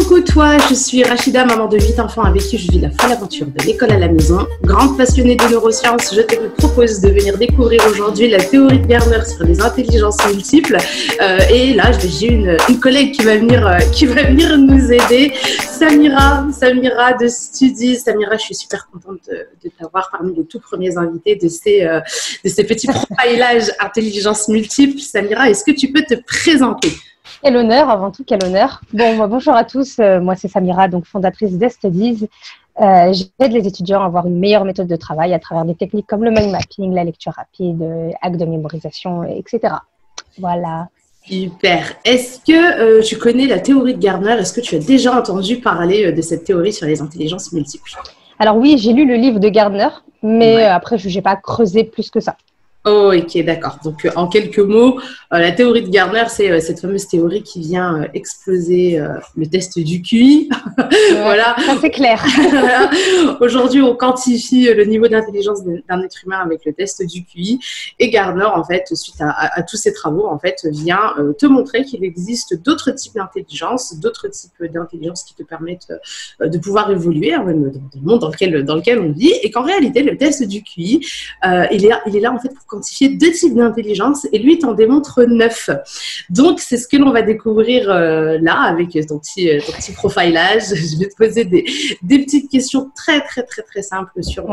Coucou toi, je suis Rachida, maman de 8 enfants avec qui je vis la folle aventure de l'école à la maison. Grande passionnée de neurosciences, je te propose de venir découvrir aujourd'hui la théorie de Gardner sur les intelligences multiples. Et là, j'ai une collègue qui va venir nous aider, Samira de Studi. Samira, je suis super contente de t'avoir parmi les tout premiers invités de ces petits profilages intelligence multiples. Samira, est-ce que tu peux te présenter ? Quel honneur, avant tout, quel honneur. Bonjour à tous, moi c'est Samira, donc fondatrice d'Studies. J'aide les étudiants à avoir une meilleure méthode de travail à travers des techniques comme le mind mapping, la lecture rapide, actes de mémorisation, etc. Voilà. Super. Est-ce que tu connais la théorie de Gardner ? Est-ce que tu as déjà entendu parler de cette théorie sur les intelligences multiples ? Alors oui, j'ai lu le livre de Gardner, mais après je n'ai pas creusé plus que ça. Oh, ok, d'accord. Donc, en quelques mots, la théorie de Gardner, c'est cette fameuse théorie qui vient exploser le test du QI. Voilà. Ça, c'est clair. Voilà. Aujourd'hui, on quantifie le niveau d'intelligence d'un être humain avec le test du QI. Et Gardner, en fait, suite à tous ses travaux, en fait, vient te montrer qu'il existe d'autres types d'intelligence, d'autres types d'intelligence qui te permettent de pouvoir évoluer, hein, même dans le monde dans lequel on vit. Et qu'en réalité, le test du QI, il est là, en fait, pour quantifier 2 types d'intelligence et lui t'en démontre 9. Donc c'est ce que l'on va découvrir là avec ton petit profilage. Je vais te poser des petites questions très simples sur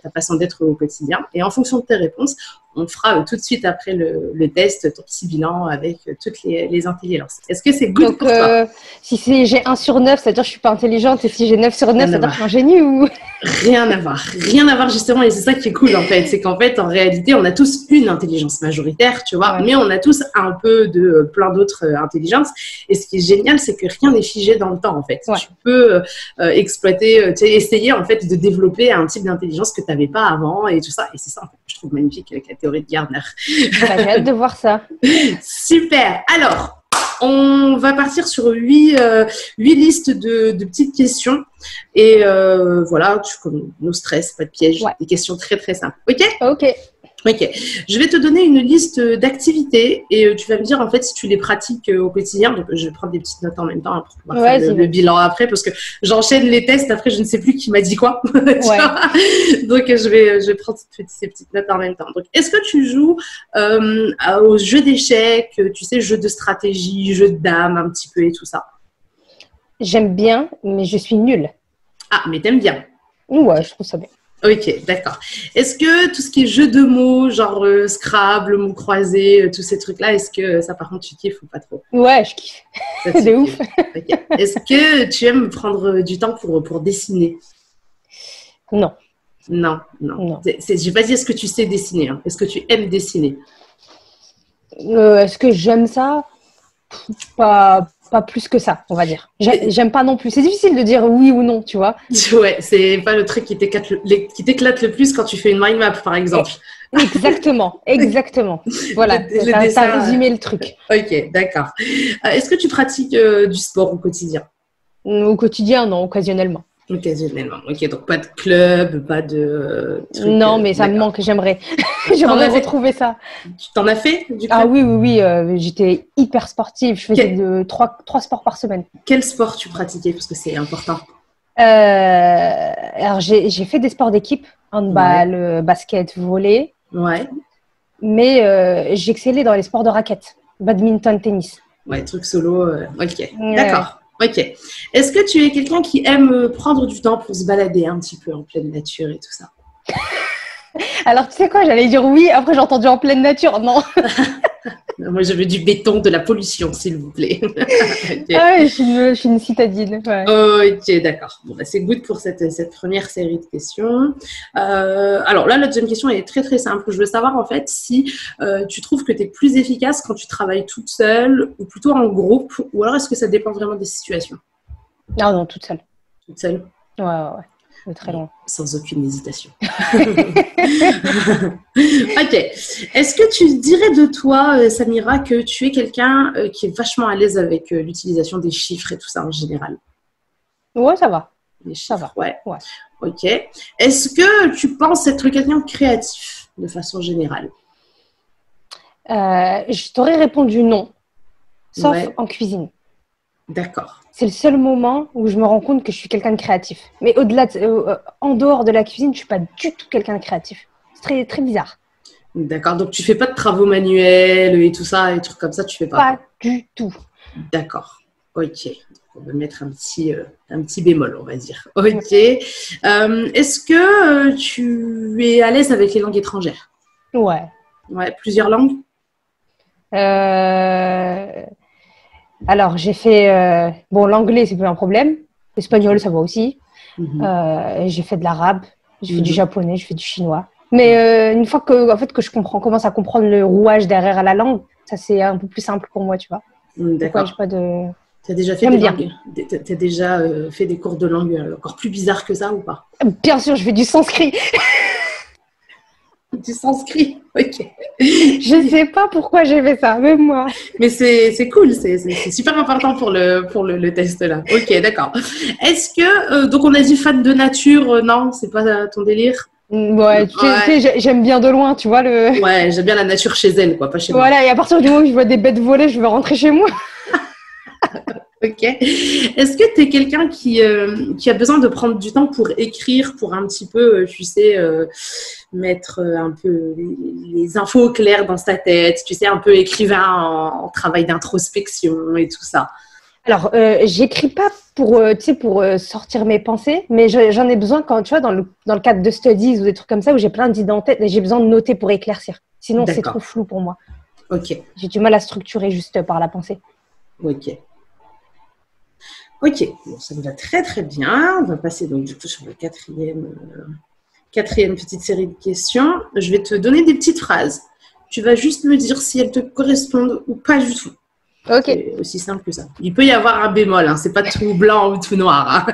ta façon d'être au quotidien et en fonction de tes réponses, on fera tout de suite après le test ton petit bilan avec toutes les intelligences. Est-ce que c'est good pour toi ? Si j'ai 1 sur 9, c'est-à-dire que je suis pas intelligente, et si j'ai 9 sur 9, c'est-à-dire que je suis un génie ou... Rien à voir justement, et c'est ça qui est cool en fait, c'est qu'en fait en réalité on a tous une intelligence majoritaire, tu vois, mais on a tous un peu de plein d'autres intelligences, et ce qui est génial c'est que rien n'est figé dans le temps en fait. Tu peux exploiter, essayer en fait de développer un type d'intelligence que tu n'avais pas avant et tout ça, et c'est ça en fait, que je trouve magnifique avec la théorie de Gardner. J'ai hâte de voir ça. Super. Alors on va partir sur 8 listes de petites questions. Et voilà, no stress, pas de piège, des questions très simples. Ok. Je vais te donner une liste d'activités et tu vas me dire en fait si tu les pratiques au quotidien. Donc je vais prendre des petites notes en même temps pour pouvoir faire le bilan après parce que j'enchaîne les tests. Après, je ne sais plus qui m'a dit quoi. Donc je vais prendre ces petites notes en même temps. Donc, est-ce que tu joues aux jeux d'échecs, tu sais, jeux de stratégie, jeux de dames un petit peu et tout ça ? J'aime bien, mais je suis nulle. Ah, mais t'aimes bien ? Ouais, je trouve ça bien. Ok, d'accord. Est-ce que tout ce qui est jeu de mots, genre Scrabble, mots croisés, tous ces trucs-là, est-ce que ça, par contre, tu kiffes ou pas trop ? Ouais, je kiffe. C'est ouf. Okay. Est-ce que tu aimes prendre du temps pour dessiner ? Non. J'ai pas dit est-ce que tu sais dessiner. Hein. Est-ce que tu aimes dessiner ? Est-ce que j'aime ça ? Pas plus que ça, on va dire. J'aime pas non plus. C'est difficile de dire oui ou non, tu vois. Ouais, c'est pas le truc qui t'éclate le plus quand tu fais une mind map, par exemple. Exactement. Voilà, ça a résumé le truc. Ok, d'accord. Est-ce que tu pratiques du sport au quotidien ? Au quotidien, non, occasionnellement. Occasionnellement, ok, donc pas de club, pas de truc. Non, mais ça me manque, j'aimerais retrouver ça. Tu t'en as fait du club ? Ah oui, j'étais hyper sportive, je faisais 3 sports par semaine. Quel sport tu pratiquais ? Parce que c'est important. Alors j'ai fait des sports d'équipe, handball, basket, volley. Ouais. Mais j'excellais dans les sports de raquettes, badminton, tennis. Ouais, truc solo, ok, d'accord. Ok. Est-ce que tu es quelqu'un qui aime prendre du temps pour se balader un petit peu en pleine nature et tout ça ? Alors, tu sais quoi, j'allais dire oui, après j'ai entendu en pleine nature, non. Moi, je veux du béton, de la pollution, s'il vous plaît. Okay. Ah ouais, je suis une citadine. Ouais. Ok, d'accord. Bon, c'est good pour cette première série de questions. Alors là, la deuxième question est très simple. Je veux savoir en fait si tu trouves que tu es plus efficace quand tu travailles toute seule ou plutôt en groupe, ou alors est-ce que ça dépend vraiment des situations ? Non, toute seule. Toute seule ? Ouais. De très loin. Sans aucune hésitation. Ok. Est-ce que tu dirais de toi, Samira, que tu es quelqu'un qui est vachement à l'aise avec l'utilisation des chiffres et tout ça en général ? Ouais, ça va. Les chiffres, ça va. Ouais. Ok. Est-ce que tu penses être quelqu'un de créatif de façon générale ? Je t'aurais répondu non, sauf en cuisine. D'accord. C'est le seul moment où je me rends compte que je suis quelqu'un de créatif. Mais au-delà, en dehors de la cuisine, je suis pas du tout quelqu'un de créatif. C'est très, très bizarre. D'accord. Donc, tu fais pas de travaux manuels et tout ça, et trucs comme ça, tu fais pas, Pas quoi. du tout. D'accord. Ok. On va mettre un petit bémol, on va dire. Ok. Est-ce que tu es à l'aise avec les langues étrangères? Ouais. Ouais, plusieurs langues? Euh, Alors, j'ai fait... Bon, l'anglais, c'est pas un problème. L'espagnol, ça va aussi. Mhm. J'ai fait de l'arabe. J'ai fait du Mhm. japonais. J'ai fait du chinois. Mais une fois que, en fait, que je commence à comprendre le rouage derrière la langue, ça, c'est un peu plus simple pour moi, tu vois. Donc, ouais, j'ai D'accord. pas de... Tu as déjà fait J'aime des bien. langues? T'as déjà fait des cours de langue encore plus bizarres que ça ou pas? Bien sûr, je fais du sanskrit. Du sanskrit? Ok. Je sais pas pourquoi j'ai fait ça, même moi. Mais c'est cool, c'est super important pour le test là. Ok, d'accord. Est-ce que, donc on a dit fan de nature, non, c'est pas ton délire? Ouais, tu Ouais, sais, j'aime bien de loin, tu vois, le... ouais, j'aime bien la nature chez elle, quoi, pas chez moi. Voilà, et à partir du moment où je vois des bêtes voler, je veux rentrer chez moi. Ok. Est-ce que tu es quelqu'un qui a besoin de prendre du temps pour écrire, pour un petit peu, tu sais, mettre un peu les infos au clair dans sa tête, tu sais, un peu écrivain en travail d'introspection et tout ça? Alors, j'écris pas pour, tu sais, pour sortir mes pensées, mais j'en ai besoin quand, tu vois, dans le cadre de studies ou des trucs comme ça, où j'ai plein d'idées en tête et j'ai besoin de noter pour éclaircir. Sinon, c'est trop D'accord. flou pour moi. Ok. J'ai du mal à structurer juste par la pensée. Ok. Ok. Bon, ça me va très très bien. On va passer donc du coup sur la quatrième petite série de questions. Je vais te donner des petites phrases. Tu vas juste me dire si elles te correspondent ou pas du tout. Ok. C'est aussi simple que ça. Il peut y avoir un bémol, hein, c'est pas tout blanc ou tout noir. Hein.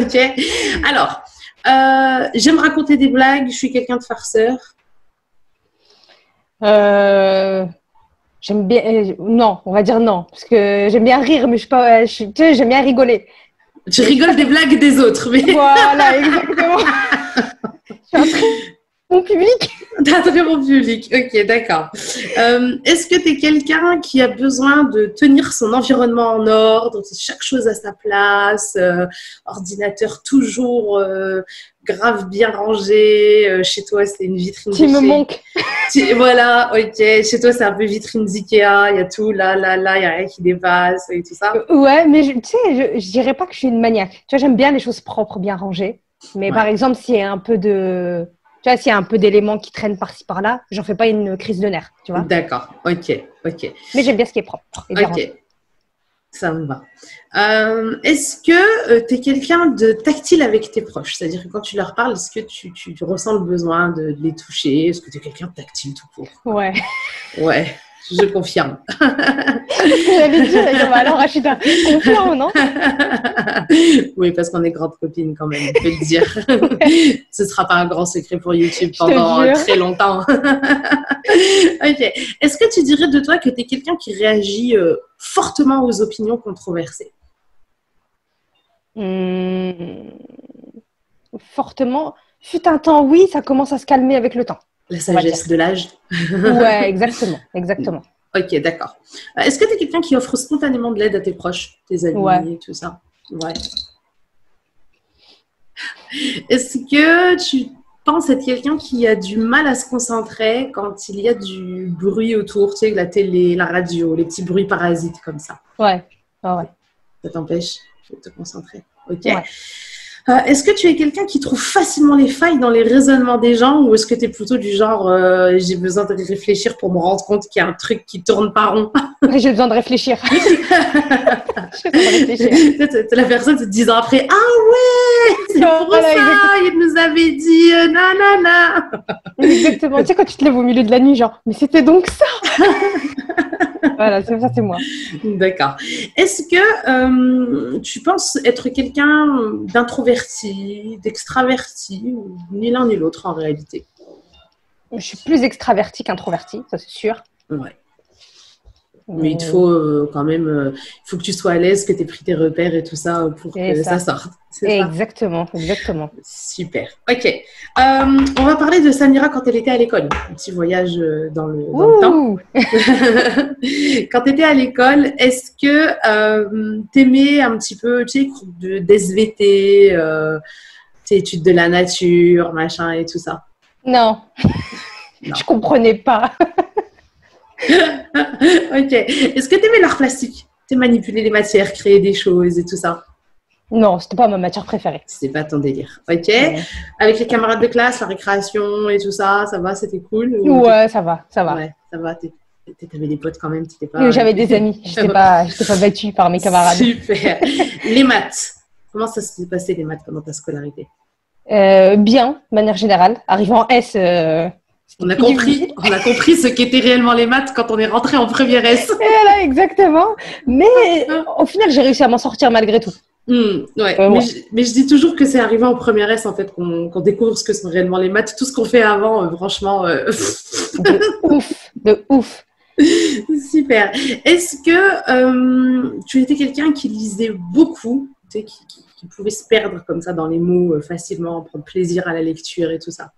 Ok. Alors, j'aime raconter des blagues, je suis quelqu'un de farceur. Euh, J'aime bien. Non, on va dire non, parce que j'aime bien rire, mais je suis pas. Tu sais, j'aime bien rigoler. Je Mais je suis pas rigole des blagues des autres, mais Voilà, exactement. Je suis un très bon public. t'as très bon public. Ok, d'accord. Est-ce que tu es quelqu'un qui a besoin de tenir son environnement en ordre, chaque chose à sa place, ordinateur toujours grave bien rangé, chez toi c'est une vitrine de Tu me chez... manques. Voilà, ok. Chez toi, c'est un peu vitrine d'Ikea. Il y a tout là, il n'y a rien qui dépasse et tout ça. Ouais, mais tu sais, je dirais pas que je suis une maniaque. Tu vois, j'aime bien les choses propres, bien rangées. Mais par Ouais. exemple, s'il y a un peu de. Tu vois, s'il y a un peu d'éléments qui traînent par-ci par-là, j'en fais pas une crise de nerfs, tu vois. D'accord. Ok. Ok. Mais j'aime bien ce qui est propre et bien rangé. Ok. Ça me va. Est-ce que tu es quelqu'un de tactile avec tes proches? C'est-à-dire que quand tu leur parles, est-ce que tu ressens le besoin de les toucher? Est-ce que tu es quelqu'un de tactile tout court? Ouais. Ouais, je confirme. C'est ce que j'allais dire. Et comme, alors, Rachida, confiant, non? Oui, parce qu'on est grandes copines quand même, on peut le dire. Ouais, Ce ne sera pas un grand secret pour YouTube je te pendant jure. très longtemps. Ok. Est-ce que tu dirais de toi que tu es quelqu'un qui réagit fortement aux opinions controversées? Hum, fortement. Fut un temps, oui, ça commence à se calmer avec le temps, La on va dire. sagesse de l'âge? Ouais, exactement, exactement. Ok, d'accord. Est-ce que tu es quelqu'un qui offre spontanément de l'aide à tes proches, tes Ouais. amis, tout ça? Ouais. Est-ce que tu penses être quelqu'un qui a du mal à se concentrer quand il y a du bruit autour, tu sais, la télé, la radio, les petits bruits parasites comme ça? Ouais. Ouais, ouais. Ça t'empêche de te concentrer. Ok. Ouais. Est-ce que tu es quelqu'un qui trouve facilement les failles dans les raisonnements des gens ou est-ce que tu es plutôt du genre j'ai besoin de réfléchir pour me rendre compte qu'il y a un truc qui tourne pas rond? J'ai besoin de réfléchir. J'ai besoin de réfléchir. C'est la personne te disant après ah ouais c'est pour Voilà, ça il nous avait dit nanana. exactement. Tu sais, quand tu te lèves au milieu de la nuit, genre, mais c'était donc ça. Voilà, ça, c'est moi. D'accord. Est-ce que tu penses être quelqu'un d'introverti, d'extraverti ou ni l'un ni l'autre en réalité? Je suis plus extravertie qu'introvertie, ça c'est sûr. Ouais. Mais il te faut quand même, il faut que tu sois à l'aise, que tu aies pris tes repères et tout ça pour que ça sorte. C'est ça? Exactement, exactement. Super. Ok. On va parler de Samira quand elle était à l'école. Un petit voyage dans le temps. Quand tu étais à l'école, est-ce que tu aimais un petit peu, tu sais, cours d'SVT, études de la nature, machin et tout ça? Non, Non. je comprenais pas. Ok. Est-ce que tu aimais l'art plastique? Tu manipuler les matières, créer des choses et tout ça? Non, c'était pas ma matière préférée. C'est pas ton délire. Ok. Avec les camarades de classe, la récréation et tout ça, ça va, c'était cool? Ouais, ça va, ça va. Ouais, ça va. T'avais des potes quand même, t'étais pas... J'avais des amis, j'étais pas battue par mes camarades. Super. Les maths. Comment ça s'est passé les maths pendant ta scolarité? Bien, de manière générale. Arrivant en S, on a compris ce qu'étaient réellement les maths quand on est rentré en première S. Et là, exactement. Mais au final, j'ai réussi à m'en sortir malgré tout. Ouais. Mais je dis toujours que c'est arrivé en première S en fait qu'on découvre ce que sont réellement les maths. Tout ce qu'on fait avant, franchement. De ouf. Super. Est-ce que tu étais quelqu'un qui lisait beaucoup, tu sais, qui pouvait se perdre comme ça dans les mots facilement, prendre plaisir à la lecture et tout ça?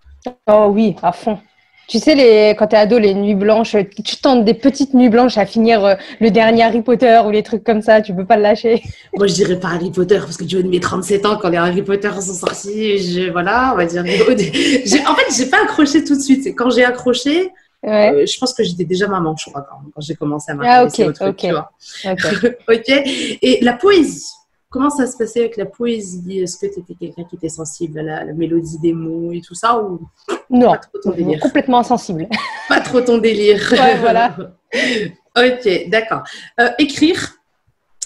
Oh oui, à fond. Tu sais, quand t'es ado, les nuits blanches, tu tentes des petites nuits blanches à finir le dernier Harry Potter ou les trucs comme ça, tu peux pas le lâcher. Moi, je dirais pas Harry Potter, parce que du haut de mes 37 ans, quand les Harry Potter sont sortis, voilà, on va dire. En fait, j'ai pas accroché tout de suite. Quand j'ai accroché, je pense que j'étais déjà maman, je crois, quand j'ai commencé à m'intéresser au truc, tu vois. Ok. Et la poésie. Comment ça se passait avec la poésie? Est-ce que tu étais quelqu'un qui était sensible à la mélodie des mots et tout ça ou non, pas trop ton délire? Complètement insensible. Pas trop ton délire. Ouais, voilà. Ok, d'accord. Écrire.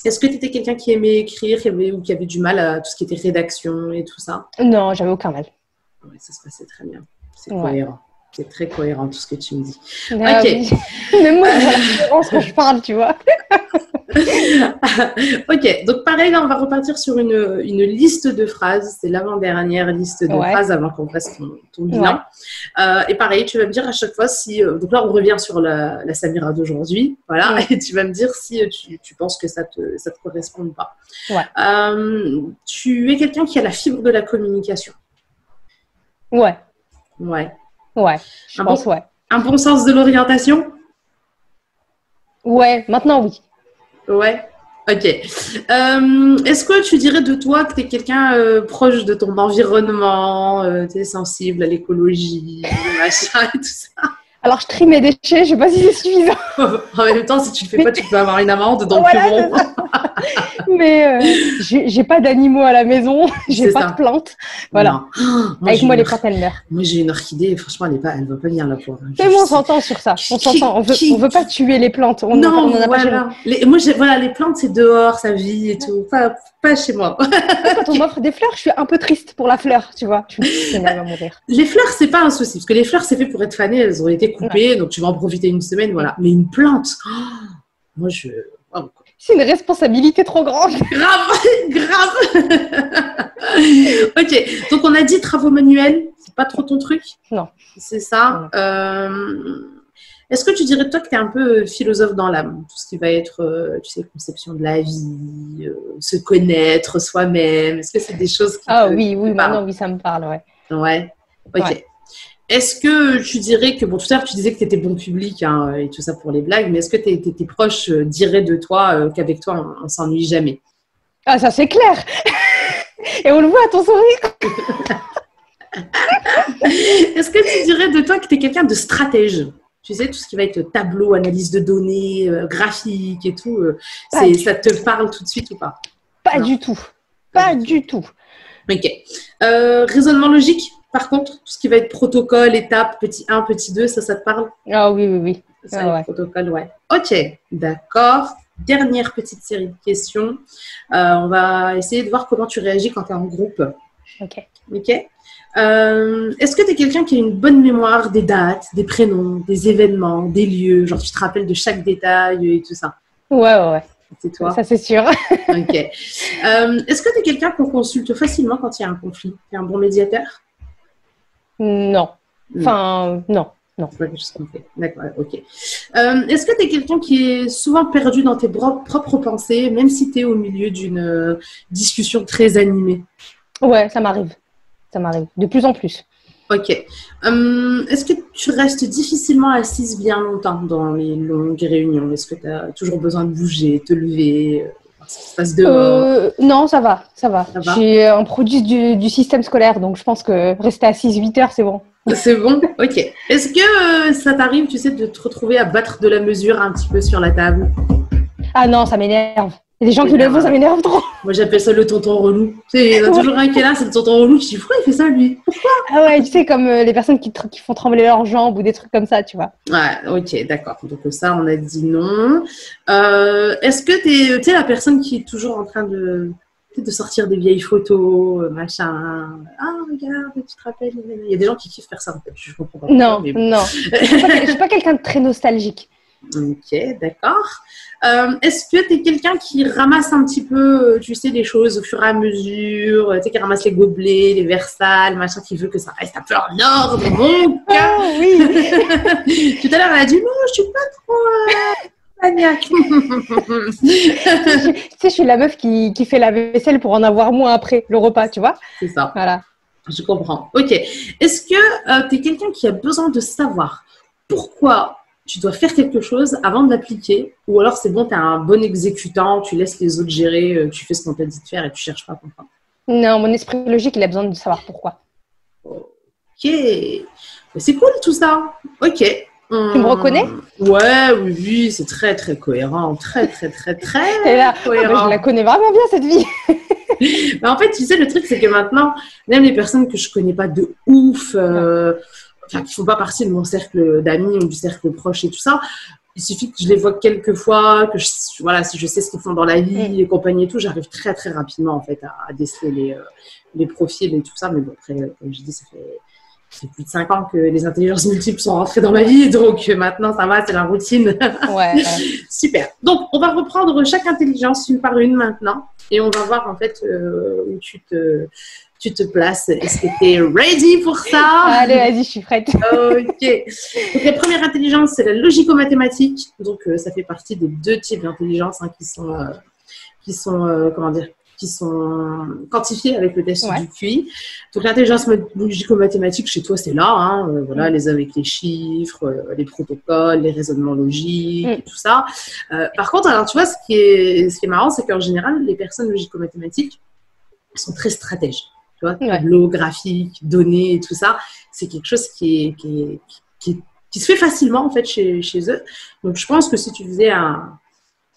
Est-ce que tu étais quelqu'un qui aimait écrire ou qui avait du mal à tout ce qui était rédaction et tout ça? Non, j'avais aucun mal. Ouais, ça se passait très bien. C'est cohérent. C'est très cohérent tout ce que tu me dis. Ah, ok. Oui. Même moi, j'ai la différence quand je parle, tu vois. Ok, donc pareil, là, on va repartir sur une liste de phrases. C'est l'avant-dernière liste de phrases avant qu'on fasse ton bilan. Et pareil, tu vas me dire à chaque fois si... donc là, on revient sur la Samira d'aujourd'hui. Voilà, et tu vas me dire si tu penses que ça te correspond ou pas. Tu es quelqu'un qui a la fibre de la communication. Ouais, je pense. Un bon sens de l'orientation? Ouais, maintenant oui. Ouais, ok. Est-ce que tu dirais de toi que tu es quelqu'un proche de ton environnement, tu es sensible à l'écologie, machin et tout ça? Alors, je trie mes déchets, je sais pas si c'est suffisant. En même temps, si tu le fais pas, tu peux avoir une amende, donc bon. Mais j'ai pas d'animaux à la maison, j'ai pas de plantes. Voilà. Avec moi, les plantes, elles meurent. Moi, j'ai une orchidée, franchement, elle va pas venir là pour. Mais on s'entend sur ça. On s'entend. On veut pas tuer les plantes. Non, voilà. Les plantes, c'est dehors, ça vit et tout. Pas chez moi. Quand on m'offre des fleurs, je suis un peu triste pour la fleur, tu vois. Elle va mourir. Les fleurs, c'est pas un souci, parce que les fleurs, c'est fait pour être fanées, elles ont été coupées, donc tu vas en profiter une semaine, voilà. Mais une plante, moi, c'est une responsabilité trop grande. Grave. Ok, donc on a dit travaux manuels, c'est pas trop ton truc? Non. C'est ça. Est-ce que tu dirais toi que tu es un peu philosophe dans l'âme? Tout ce qui va être, tu sais, conception de la vie, se connaître soi-même. Est-ce que c'est des choses qui oui, maintenant oui, ça me parle, ouais. Ouais, ok. Ouais. Est-ce que tu dirais que, bon, tout à l'heure, tu disais que tu étais bon public et tout ça pour les blagues, mais est-ce que tes proches diraient de toi qu'avec toi, on s'ennuie jamais? Ah, ça c'est clair. Et on le voit à ton sourire. Est-ce que tu dirais de toi que tu es quelqu'un de stratège? Tu sais, tout ce qui va être tableau, analyse de données, graphique et tout, ça te parle tout de suite ou pas? Pas du tout. Pas du tout. Ok. Raisonnement logique, par contre, tout ce qui va être protocole, étape, petit 1, petit 2, ça te parle? Ah oui. Ça, protocole, ouais. Ok, d'accord. Dernière petite série de questions. On va essayer de voir comment tu réagis quand tu es en groupe. Ok. Est-ce que tu es quelqu'un qui a une bonne mémoire des dates, des prénoms, des événements, des lieux? Genre, tu te rappelles de chaque détail et tout ça? Ouais. C'est toi? Ça, c'est sûr. Ok. Est-ce que tu es quelqu'un qu'on consulte facilement quand il y a un conflit? Tu es un bon médiateur? Non. Enfin, non. Non. C'est pas quelque chose qu'on fait. D'accord, ok. Est-ce que tu es quelqu'un qui est souvent perdu dans tes propres pensées, même si tu es au milieu d'une discussion très animée? Ouais, ça m'arrive. Ça m'arrive. De plus en plus. Ok. Est-ce que tu restes difficilement assise bien longtemps dans les longues réunions? Est-ce que tu as toujours besoin de bouger, te lever, voir ce qui se passe dehors? Non, ça va. Ça va. Ça Je va? suis un produit du système scolaire, donc je pense que rester assise 8 heures, c'est bon. C'est bon? Ok. Est-ce que ça t'arrive, tu sais, de te retrouver à battre de la mesure un petit peu sur la table? Ah non, ça m'énerve. Il y a des gens qui le font, ça m'énerve trop. Moi, j'appelle ça le tonton relou. Tu sais, il y en a toujours un qui est là, c'est le tonton relou. Je dis, pourquoi il fait ça, lui? Ah ouais, tu sais, comme les personnes qui font trembler leurs jambes ou des trucs comme ça, tu vois. Ouais, ok, d'accord. Donc ça, on a dit non. Est-ce que tu sais, la personne qui est toujours en train de sortir des vieilles photos, machin. Ah, regarde, tu te rappelles. Il y a des gens qui kiffent faire ça, en fait. Je comprends pas. Non, Mais bon. non. Je suis pas quelqu'un de très nostalgique. Ok, d'accord. Est-ce que tu es quelqu'un qui ramasse un petit peu, tu sais, les choses au fur et à mesure, tu sais, qui ramasse les gobelets, les verres sales, machin, qui veut que ça reste un peu en ordre, mon cœur? Oh, oui. Tout à l'heure, elle a dit non, je suis pas trop maniaque. Tu sais, je suis la meuf qui fait la vaisselle pour en avoir moins après le repas, tu vois. C'est ça. Voilà. Je comprends. Ok. Est-ce que tu es quelqu'un qui a besoin de savoir pourquoi tu dois faire quelque chose avant de l'appliquer, ou alors c'est bon, tu es un bon exécutant, tu laisses les autres gérer, tu fais ce qu'on t'a dit de faire et tu cherches pas à comprendre? Non, mon esprit logique, il a besoin de savoir pourquoi. Ok. C'est cool tout ça. Ok. Tu me reconnais? Ouais, oui, oui, c'est très, très cohérent. Très, très, très, très Et là, cohérent. je la connais vraiment bien, cette vie. Mais en fait, tu sais, le truc, c'est que maintenant, même les personnes que je connais pas de ouf, enfin, qui font pas partie de mon cercle d'amis ou du cercle proche et tout ça, il suffit que je les vois quelques fois, que voilà, si je sais ce qu'ils font dans la vie et compagnie et tout, j'arrive très, très rapidement, en fait, à déceler les profils et tout ça. Mais bon, après, comme je dis, ça fait plus de 5 ans que les intelligences multiples sont rentrées dans ma vie, donc maintenant, ça va, c'est la routine. Ouais. Super. Donc, on va reprendre chaque intelligence une par une maintenant, et on va voir, en fait, où tu te places. Est-ce que tu es ready pour ça? Allez, vas-y, je suis prête. Ok. Donc, la première intelligence, c'est la logico-mathématique. Donc, ça fait partie des 2 types d'intelligence qui sont comment dire, qui sont quantifiés avec le test du QI. Donc, l'intelligence logico-mathématique, chez toi, c'est là. Hein, voilà, les avec les chiffres, les protocoles, les raisonnements logiques, et tout ça. Par contre, alors, tu vois, ce qui est marrant, c'est qu'en général, les personnes logico-mathématiques sont très stratèges. Tu vois, tableau, graphique, données et tout ça, c'est quelque chose qui se fait facilement en fait chez eux. Donc je pense que si tu faisais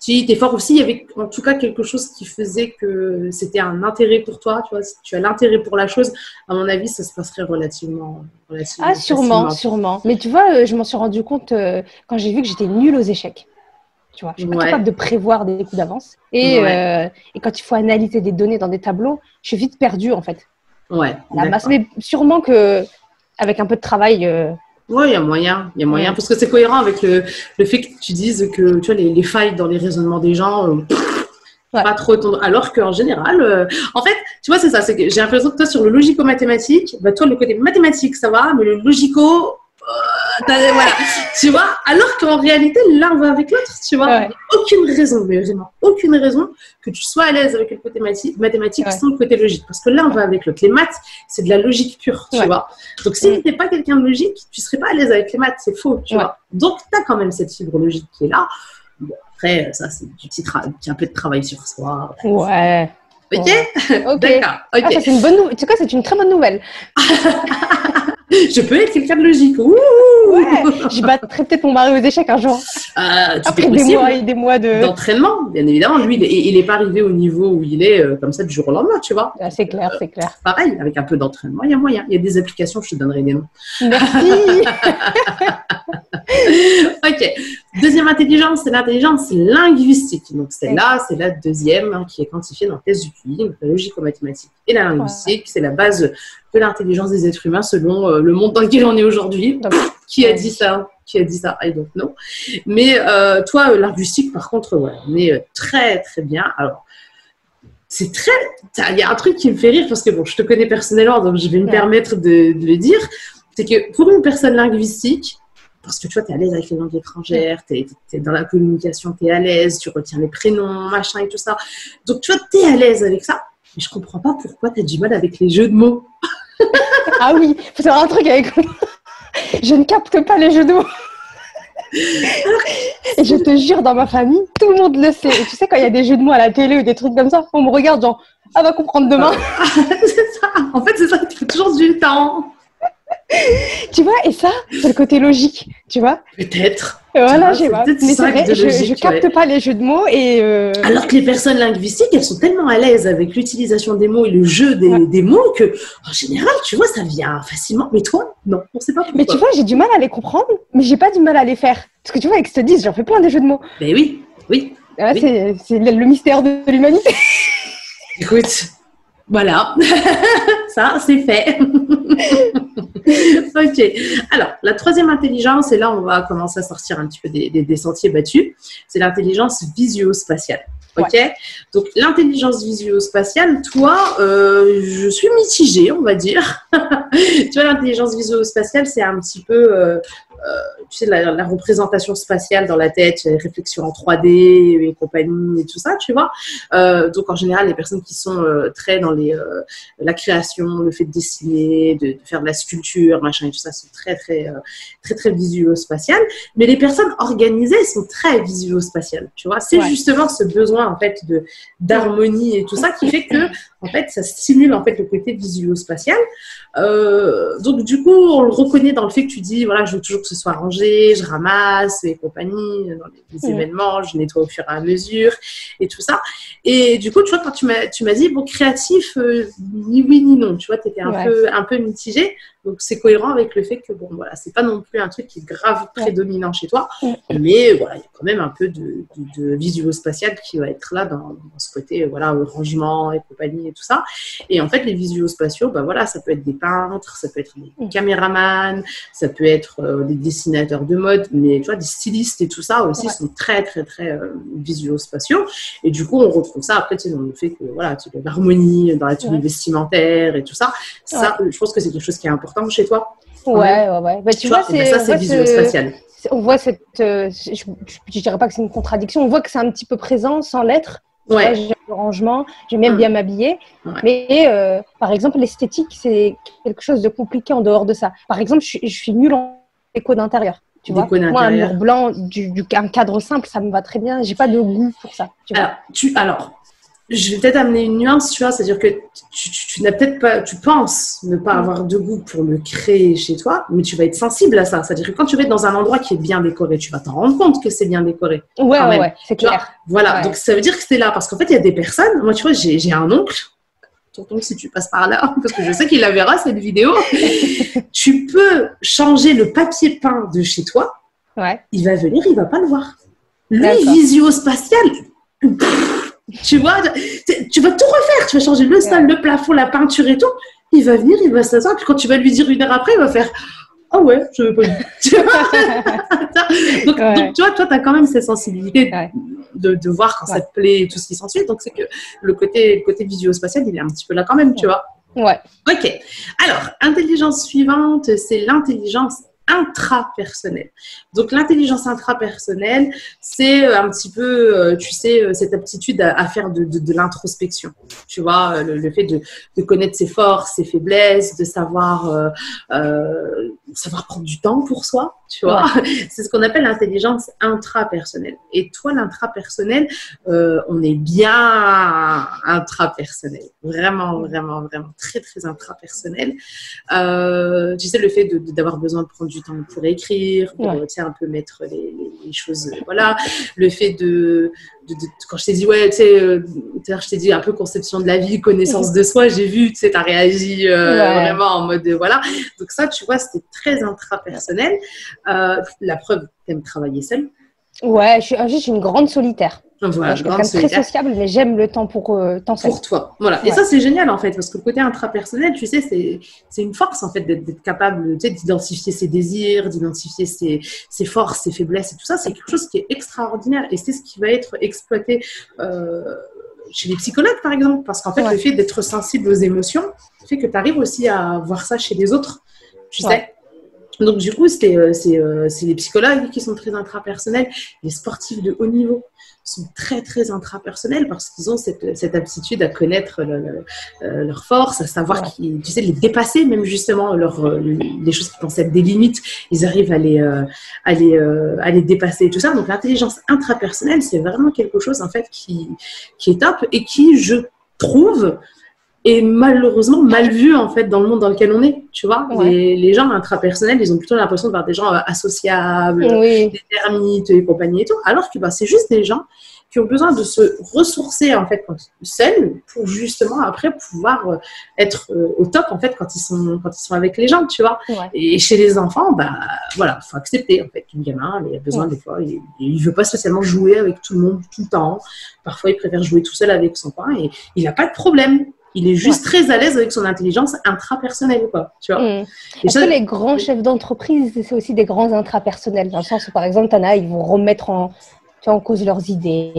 si tu es fort aussi, il y avait en tout cas quelque chose qui faisait que c'était un intérêt pour toi. Tu vois, si tu as l'intérêt pour la chose, à mon avis, ça se passerait relativement Ah, sûrement, sûrement. Mais tu vois, je m'en suis rendu compte quand j'ai vu que j'étais nulle aux échecs. Tu vois, je suis pas capable de prévoir des coups d'avance. Et quand il faut analyser des données dans des tableaux, je suis vite perdue en fait. Ouais. Mais sûrement qu'avec un peu de travail. Ouais, il y a moyen. Parce que c'est cohérent avec le fait que tu dises que tu vois, les failles dans les raisonnements des gens, pas trop. Alors qu'en général, en fait, tu vois, c'est ça. C'est que j'ai l'impression que toi, sur le logico-mathématique, bah, toi, le côté mathématique, ça va, mais le logico. Voilà, tu vois, alors qu'en réalité l'un va avec l'autre, tu vois, il n'y a aucune raison, mais vraiment aucune raison que tu sois à l'aise avec le côté mathématique sans le côté logique, parce que l'un va avec l'autre. Les maths, c'est de la logique pure, tu vois. Donc si tu n'es pas quelqu'un de logique, tu ne serais pas à l'aise avec les maths, c'est faux, tu vois. Donc tu as quand même cette fibre logique qui est là. Bon, après, ça c'est un peu de travail sur soi. Ouais. Ok, okay. D'accord. Okay. Ah, ça, c'est une bonne nouvelle. En tout cas, c'est une très bonne nouvelle. Je peux être quelqu'un de logique. Ouh, ouais, je battrai peut-être mon mari aux échecs un jour. Après des mois d'entraînement, bien évidemment. Lui, il n'est pas arrivé au niveau où il est comme ça du jour au lendemain, tu vois. C'est clair, c'est clair. Pareil, avec un peu d'entraînement, il y a moyen. Il y a des applications, je te donnerai des noms. Merci. Ok. Deuxième intelligence, c'est l'intelligence linguistique. Donc, celle-là, c'est la deuxième qui est quantifiée dans le test du QI, donc la logico-mathématique et la linguistique. C'est la base de l'intelligence des êtres humains selon le monde dans lequel on est aujourd'hui. Qui a dit ça? I don't know. Mais toi, linguistique, par contre, on est très, très bien. Alors, c'est très... Il y a un truc qui me fait rire parce que, bon, je te connais personnellement, donc je vais me permettre de le dire. C'est que pour une personne linguistique, parce que tu vois, tu es à l'aise avec les langues étrangères, tu es dans la communication, tu es à l'aise, tu retiens les prénoms, machin et tout ça. Donc, tu vois, tu es à l'aise avec ça. Mais je comprends pas pourquoi tu as du mal avec les jeux de mots. Ah oui, il faut savoir un truc avec moi. Je ne capte pas les jeux de mots. Et je te jure, dans ma famille, tout le monde le sait. Et tu sais, quand il y a des jeux de mots à la télé ou des trucs comme ça, on me regarde genre, elle va comprendre demain. C'est ça. En fait, c'est ça, il faut toujours du temps. Tu vois, et ça, c'est le côté logique, tu vois. Peut-être. Et voilà, tu vois, mais c'est vrai, je capte pas les jeux de mots et... Alors que les personnes linguistiques, elles sont tellement à l'aise avec l'utilisation des mots et le jeu des mots que, en général, tu vois, ça vient facilement. Mais toi, non, on sait pas pourquoi. Mais tu vois, j'ai du mal à les comprendre, mais j'ai pas du mal à les faire. Parce que tu vois, avec ce 10, j'en fais plein des jeux de mots. Mais oui. Là, oui. C'est le mystère de l'humanité. Écoute, voilà, ça, c'est fait. Ok. Alors, la troisième intelligence, et là, on va commencer à sortir un petit peu des sentiers battus, c'est l'intelligence visuospatiale. Ok. Ouais. Donc, l'intelligence visuospatiale, toi, je suis mitigée, on va dire. Tu vois, l'intelligence visuospatiale, c'est un petit peu, tu sais, la représentation spatiale dans la tête, les réflexions en 3D et compagnie et tout ça, tu vois. Donc, en général, les personnes qui sont très dans la création, le fait de dessiner, de faire de la sculpture, machin et tout ça, sont très visuospatiales. Mais les personnes organisées sont très visuospatiales, tu vois. C'est justement ce besoin, en fait, d'harmonie et tout ça qui fait que, en fait, ça stimule, en fait, le côté visuospatial. Donc, du coup, on le reconnaît dans le fait que tu dis, voilà, je veux toujours que ce soit rangé, je ramasse et compagnie, dans les événements, je nettoie au fur et à mesure et tout ça. Et du coup, tu vois, quand tu m'as dit, bon, créatif, ni oui ni non, tu vois, tu étais un peu mitigée. Donc, c'est cohérent avec le fait que, bon, voilà, c'est pas non plus un truc qui est grave prédominant chez toi, mais voilà, il y a quand même un peu de visuospatial qui va être là dans ce côté, voilà, rangement et compagnie et tout ça. Et en fait, les visuospatiaux, bah voilà, ça peut être des peintres, ça peut être des caméramans, ça peut être des dessinateurs de mode, mais tu vois, des stylistes et tout ça aussi sont très visuospatiaux. Et du coup, on retrouve ça après, tu sais, dans le fait que, voilà, tu as l'harmonie dans la tenue vestimentaire et tout ça. Ça, je pense que c'est quelque chose qui est important chez toi. Ouais. Bah, tu vois, c'est visuospatial. On voit cette... je dirais pas que c'est une contradiction, on voit que c'est un petit peu présent sans l'être. Ouais. J'aime le rangement, j'aime même bien m'habiller. Mais par exemple, l'esthétique, c'est quelque chose de compliqué en dehors de ça. Par exemple, je suis nulle en déco d'intérieur. Tu vois, moi, un mur blanc, un cadre simple, ça me va très bien. J'ai pas de goût pour ça. Alors, je vais peut-être amener une nuance, tu vois, c'est-à-dire que tu n'as peut-être pas, tu penses ne pas avoir de goût pour le créer chez toi, mais tu vas être sensible à ça. C'est-à-dire que quand tu vas être dans un endroit qui est bien décoré, tu vas t'en rendre compte que c'est bien décoré. Ouais, c'est clair. Voilà, donc ça veut dire que c'est là, parce qu'en fait, il y a des personnes, moi, tu vois, j'ai un oncle, tonton, si tu passes par là, parce que je sais qu'il la verra, cette vidéo, tu peux changer le papier peint de chez toi, il va venir, il va pas le voir. Lui, visuospatial, tu vois, tu vas tout refaire, tu vas changer le sol, le plafond, la peinture et tout. Il va venir, il va s'asseoir, puis quand tu vas lui dire une heure après, il va faire « Ah ouais, je veux pas dire. » donc, tu vois, toi, tu as quand même cette sensibilité de voir quand ça te plaît et tout ce qui s'ensuit. Donc, c'est que le côté visuospatial, il est un petit peu là quand même, tu vois. Ouais. Ok. Alors, intelligence suivante, c'est l'intelligence intrapersonnelle. Donc, l'intelligence intrapersonnelle, c'est un petit peu, tu sais, cette aptitude à faire de l'introspection. Tu vois, le fait de connaître ses forces, ses faiblesses, de savoir prendre du temps pour soi, tu vois. C'est ce qu'on appelle l'intelligence intrapersonnelle. Et toi, l'intrapersonnel, on est bien intrapersonnel. Vraiment très intrapersonnel. Tu sais, le fait d'avoir besoin de prendre du temps pour écrire, pour un peu mettre les choses, voilà. Le fait quand je t'ai dit, tu sais, je t'ai dit un peu conception de la vie, connaissance de soi, j'ai vu, tu sais, t'as réagi vraiment en mode, voilà. Donc ça, tu vois, c'était très intrapersonnel. La preuve, t'aimes travailler seule. Ouais, je suis une grande solitaire. Voilà, je suis quelqu'un de très sociable, mais j'aime le temps pour seul. Pour toi, voilà. Et ça, c'est génial, en fait, parce que le côté intrapersonnel, tu sais, c'est une force, en fait, d'être capable, tu sais, d'identifier ses désirs, d'identifier ses forces, ses faiblesses et tout ça. C'est quelque chose qui est extraordinaire et c'est ce qui va être exploité chez les psychologues, par exemple, parce qu'en fait, le fait d'être sensible aux émotions fait que tu arrives aussi à voir ça chez les autres, tu sais. Donc, du coup, c'est les psychologues qui sont très intrapersonnels. Les sportifs de haut niveau sont très, très intrapersonnels parce qu'ils ont cette aptitude à connaître leurs forces, à savoir, tu sais, les dépasser, même justement, les choses qui pensaient être des limites, ils arrivent à les dépasser et tout ça. Donc, l'intelligence intrapersonnelle, c'est vraiment quelque chose, en fait, qui est top et qui, je trouve, est malheureusement mal vu en fait dans le monde dans lequel on est, tu vois. Les gens intrapersonnels, ils ont plutôt l'impression de voir des gens associables, des ermites et compagnie et tout, alors que c'est juste des gens qui ont besoin de se ressourcer en fait seuls pour justement après pouvoir être au top en fait quand ils sont avec les gens, tu vois. Et chez les enfants, voilà, faut accepter en fait qu'un gamin, il a besoin des fois, il veut pas spécialement jouer avec tout le monde tout le temps. Parfois, il préfère jouer tout seul avec son coin et il n'a pas de problème. Il est juste très à l'aise avec son intelligence intrapersonnelle, quoi, tu vois. Est-ce que les grands chefs d'entreprise, c'est aussi des grands intrapersonnels, dans le sens où, par exemple, ils vont remettre en cause leurs idées,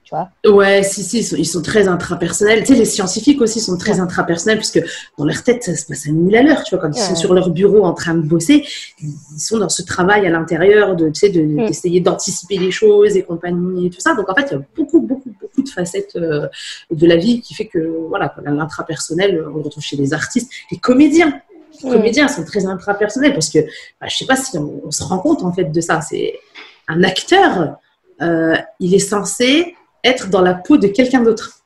tu vois. Ouais, si, ils sont très intrapersonnels. Tu sais, les scientifiques aussi sont très intrapersonnels, parce que dans leur tête, ça se passe à 1000 à l'heure, tu vois. Quand ils sont sur leur bureau en train de bosser, ils sont dans ce travail à l'intérieur d'essayer d'anticiper les choses et compagnie et tout ça. Donc, en fait, il y a beaucoup de facettes de la vie qui fait que, voilà, l'intrapersonnel, on le retrouve chez les artistes, les comédiens. Les comédiens sont très intrapersonnels parce que, je sais pas si on se rend compte, en fait, de ça. C'est un acteur... il est censé être dans la peau de quelqu'un d'autre.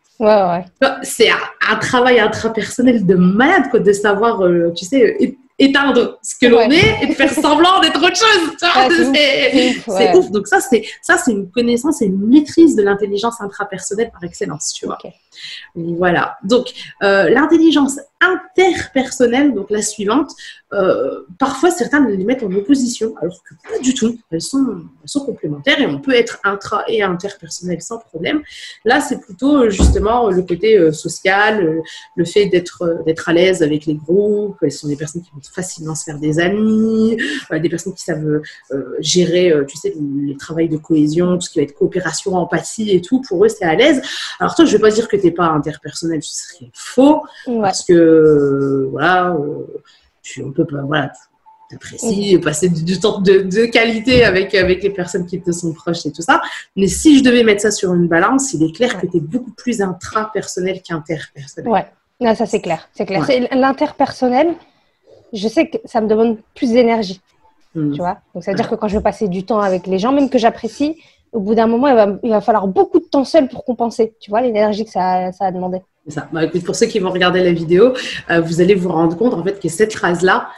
C'est un travail intrapersonnel de malade, quoi, de savoir, tu sais, éteindre ce que l'on est et de faire semblant d'être autre chose. C'est ouf. Donc ça, c'est une connaissance et une maîtrise de l'intelligence intrapersonnelle par excellence, tu vois. Voilà. Donc, l'intelligence interpersonnelle, donc la suivante, parfois certains les mettent en opposition, alors que pas du tout. Elles sont complémentaires et on peut être intra et interpersonnel sans problème. Là, c'est plutôt justement le côté social, le fait d'être à l'aise avec les groupes. Ce sont des personnes qui vont facilement se faire des amis, des personnes qui savent gérer, tu sais, le travail de cohésion, tout ce qui va être coopération, empathie et tout. Pour eux, c'est à l'aise. Alors toi, je ne vais pas dire que tu n'es pas interpersonnel, ce serait faux, parce que voilà, on peut pas, voilà, t'apprécies, passer du temps de qualité avec les personnes qui te sont proches et tout ça. Mais si je devais mettre ça sur une balance, il est clair que tu es beaucoup plus intrapersonnel qu'interpersonnel. Ouais, non, ça c'est clair. L'interpersonnel, je sais que ça me demande plus d'énergie, tu vois. Donc ça veut dire que quand je veux passer du temps avec les gens, même que j'apprécie, au bout d'un moment, il va falloir beaucoup de temps seul pour compenser, tu vois, l'énergie que ça a demandé. C'est ça. Écoute, pour ceux qui vont regarder la vidéo, vous allez vous rendre compte en fait que cette phrase-là,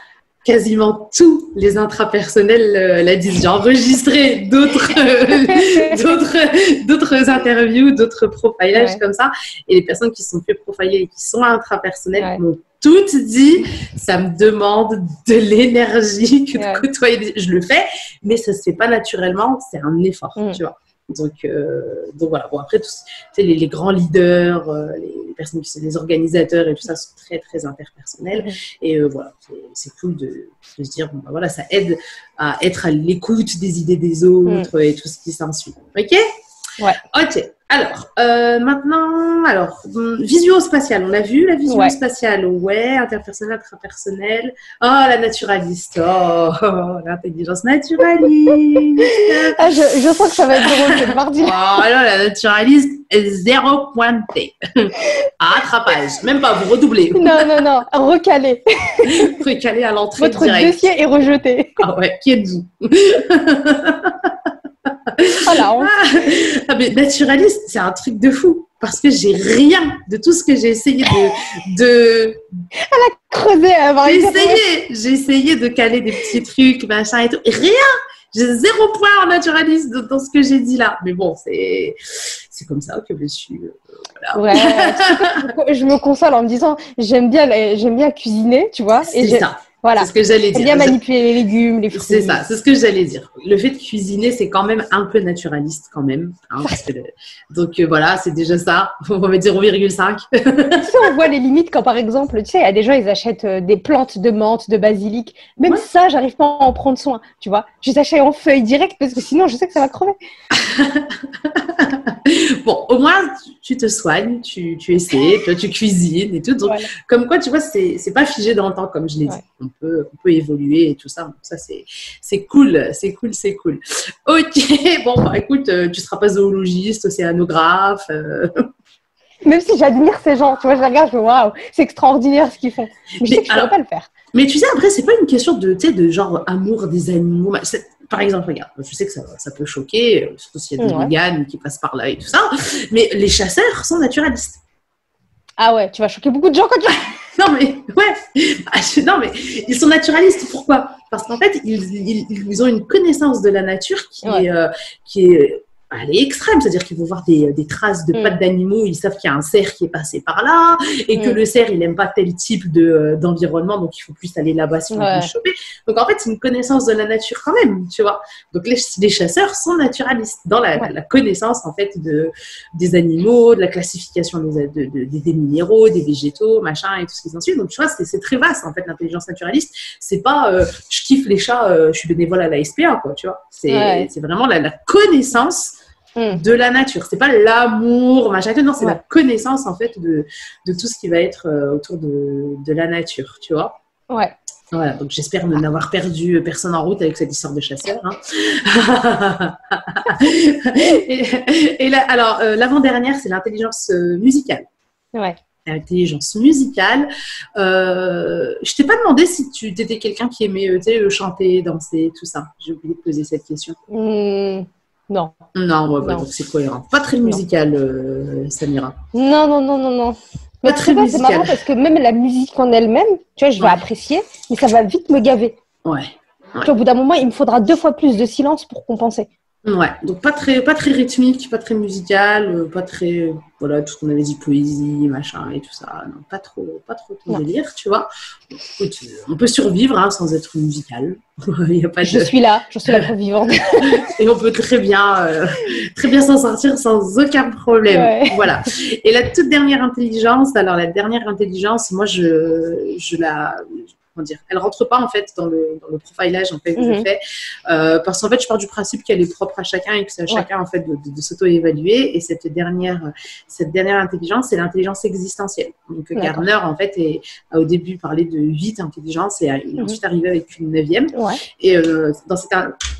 quasiment tous les intrapersonnels la disent. J'ai enregistré d'autres interviews, d'autres profilages comme ça, et les personnes qui sont fait profiler et qui sont intrapersonnelles m'ont toutes dit, ça me demande de l'énergie que de côtoyer. Je le fais, mais ça se fait pas naturellement, c'est un effort, tu vois. Donc voilà. Bon, après, les grands leaders, les personnes qui sont les organisateurs et tout ça sont très, très interpersonnels. Et voilà, c'est cool de se dire, bon, voilà, ça aide à être à l'écoute des idées des autres et tout ce qui s'ensuit. OK? OK. Alors, maintenant, visio-spatial. On a vu la visio-spatiale. Ouais, interpersonnel, intrapersonnel. Oh, la naturaliste. Oh, l'intelligence naturaliste. Je sens que ça va être drôle cette partie. Oh, alors, la naturaliste est 0 pointé. Attrapage. Même pas, vous redoublez. Non. Recalé. Recalé à l'entrée directe. Votre dossier est rejeté. Ah ouais, qui êtes-vous? Mais naturaliste, c'est un truc de fou parce que j'ai rien de tout ce que j'ai essayé de... Elle a creusé avant. J'ai essayé de caler des petits trucs, machin et tout. Et rien. J'ai 0 point en naturaliste dans ce que j'ai dit là. Mais bon, c'est comme ça que je suis... voilà. Ouais, je me console en me disant, j'aime bien cuisiner, tu vois. C'est ça. Voilà. C'est ce que j'allais dire. Bien manipuler les légumes, les fruits. C'est ça, c'est ce que j'allais dire. Le fait de cuisiner, c'est quand même un peu naturaliste quand même. Donc voilà, c'est déjà ça. On va mettre 0,5. Si on voit les limites quand par exemple, tu sais, il y a des gens, ils achètent des plantes de menthe, de basilic. Même ça, j'arrive pas à en prendre soin, tu vois. Je les achète en feuilles directes parce que sinon, je sais que ça va crever. Bon, au moins, tu te soignes, tu essaies, tu cuisines et tout. Donc, Voilà. comme quoi, tu vois, c'est pas figé dans le temps, comme je l'ai dit. On peut évoluer et tout ça. Donc, ça, c'est cool. C'est cool, c'est cool. Ok, bon, bah, écoute, tu seras pas zoologiste, océanographe. Même si j'admire ces gens, tu vois, je les regarde, je me dis, waouh, c'est extraordinaire ce qu'ils font. Mais je sais que je ne pourrais pas le faire. Mais tu sais, après, c'est pas une question de, tu sais, de genre amour des animaux. Par exemple, regarde, je sais que ça peut choquer, surtout s'il y a des véganes qui passent par là et tout ça, mais les chasseurs sont naturalistes. Ah ouais, tu vas choquer beaucoup de gens quand tu... Non mais, ouais, non mais, ils sont naturalistes, pourquoi? Parce qu'en fait, ils ont une connaissance de la nature qui est elle est extrême, c'est-à-dire qu'ils vont voir des traces de pattes d'animaux, ils savent qu'il y a un cerf qui est passé par là, et que le cerf, il n'aime pas tel type d'environnement, donc il faut plus aller là-bas si on veut le choper. Donc en fait, c'est une connaissance de la nature quand même, tu vois. Donc les chasseurs sont naturalistes dans la connaissance, en fait, des animaux, de la classification des minéraux, des végétaux, machin, et tout ce qui s'en suit. Donc tu vois, c'est très vaste, en fait, l'intelligence naturaliste. C'est pas, je kiffe les chats, je suis bénévole à la SPA, quoi, tu vois. C'est vraiment la connaissance de la nature. C'est pas l'amour, machin, non, c'est la connaissance, en fait, de tout ce qui va être autour de la nature, tu vois. Ouais. Voilà, donc j'espère n'avoir perdu personne en route avec cette histoire de chasseur. Hein. et là, alors, l'avant-dernière, c'est l'intelligence musicale. Ouais. L'intelligence musicale. Je t'ai pas demandé si tu étais quelqu'un qui aimait chanter, danser, tout ça. J'ai oublié de poser cette question. Non. Non, donc c'est cohérent. Pas très musical, Samira. Non. Mais très bien, c'est marrant parce que même la musique en elle-même, tu vois, je vais apprécier, mais ça va vite me gaver. Ouais. Tu vois, au bout d'un moment, il me faudra 2 fois plus de silence pour compenser. Ouais, donc pas très rythmique, pas très musical, pas très, voilà, tout ce qu'on avait dit, poésie, machin et tout ça. Non, pas trop ton délire, tu vois. Écoute, on peut survivre sans être musical. Il y a pas je suis la preuve vivante. Et on peut très bien s'en sortir sans aucun problème. Ouais. Voilà. Et la toute dernière intelligence, moi je la... Comment dire, elle rentre pas en fait dans le profilage en fait que je fais parce qu'en fait je pars du principe qu'elle est propre à chacun et que c'est à chacun en fait de s'auto-évaluer. Et cette dernière intelligence, c'est l'intelligence existentielle. Donc Gardner en fait a au début parlé de 8 intelligences et est ensuite arrivé avec une 9e. Et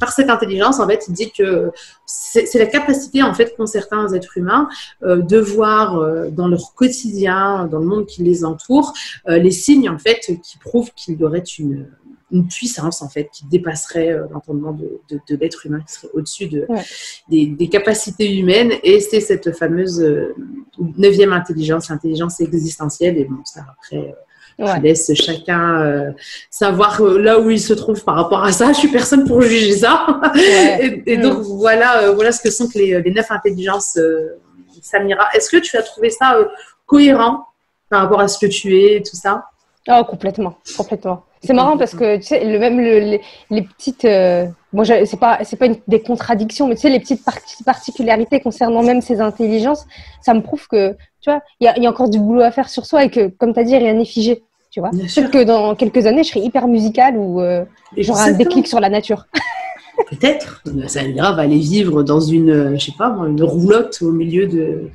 par cette intelligence en fait il dit que c'est la capacité en fait qu'ont certains êtres humains de voir dans leur quotidien, dans le monde qui les entoure, les signes en fait qui prouvent qu'il y aurait une puissance en fait qui dépasserait l'entendement de l'être humain, qui serait au-dessus des capacités humaines. Et c'est cette fameuse 9e intelligence, l'intelligence existentielle. Et bon, ça après je laisse chacun savoir là où il se trouve par rapport à ça. Je suis personne pour juger ça. Et donc voilà ce que sont les 9 intelligences. Samira, est-ce que tu as trouvé ça cohérent par rapport à ce que tu es et tout ça? Oh, complètement. C'est marrant parce que, tu sais, les petites... bon, c'est pas des contradictions, mais tu sais, les petites particularités concernant même ces intelligences, ça me prouve que, tu vois, il y a encore du boulot à faire sur soi et que, comme tu as dit, rien n'est figé, tu vois. Peut-être que dans quelques années, je serai hyper musicale ou j'aurai un déclic sur la nature. Peut-être. Samira va aller vivre dans une, je sais pas moi, une roulotte au milieu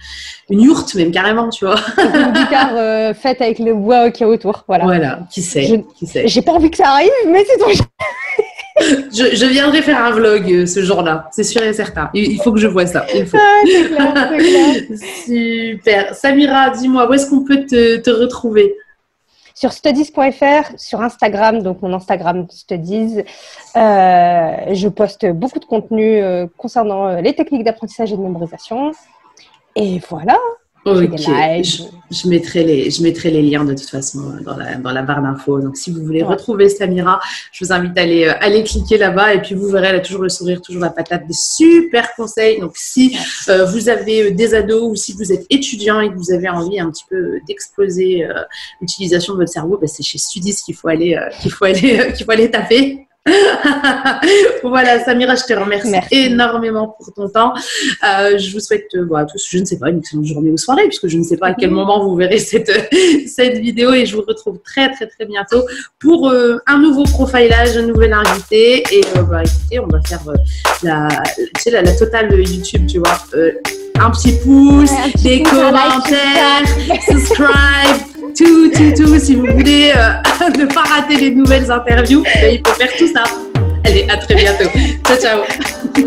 une yourte même carrément, tu vois. Une guitare faite avec le bois qu'il y a autour. Voilà, qui sait. J'ai pas envie que ça arrive, mais c'est ton... je viendrai faire un vlog ce jour-là, c'est sûr et certain. Il faut que je voie ça. Il faut. C'est clair. Super. Samira, dis-moi, où est-ce qu'on peut te retrouver? Sur studies.fr, sur Instagram, donc mon Instagram Studies, je poste beaucoup de contenu concernant les techniques d'apprentissage et de mémorisation. Et voilà. Ok, je mettrai les liens de toute façon dans la barre d'infos. Donc si vous voulez retrouver Samira, je vous invite à aller cliquer là-bas et puis vous verrez, elle a toujours le sourire, toujours la patate, des super conseils. Donc si vous avez des ados ou si vous êtes étudiant et que vous avez envie un petit peu d'exploser l'utilisation de votre cerveau, c'est chez Studies qu'il faut aller taper. Voilà, Samira, je te remercie énormément pour ton temps. Je vous souhaite à tous, je ne sais pas, une excellente journée ou soirée, puisque je ne sais pas à quel moment vous verrez cette vidéo, et je vous retrouve très très très bientôt pour un nouveau profilage, un nouvel invité. Et écoutez, on va faire la totale YouTube, tu vois. un petit pouce, Ouais, un petit des pouce, un like, commentaires, subscribe, tout. Si vous voulez ne pas rater les nouvelles interviews, il faut faire tout ça. Allez, à très bientôt. Ciao.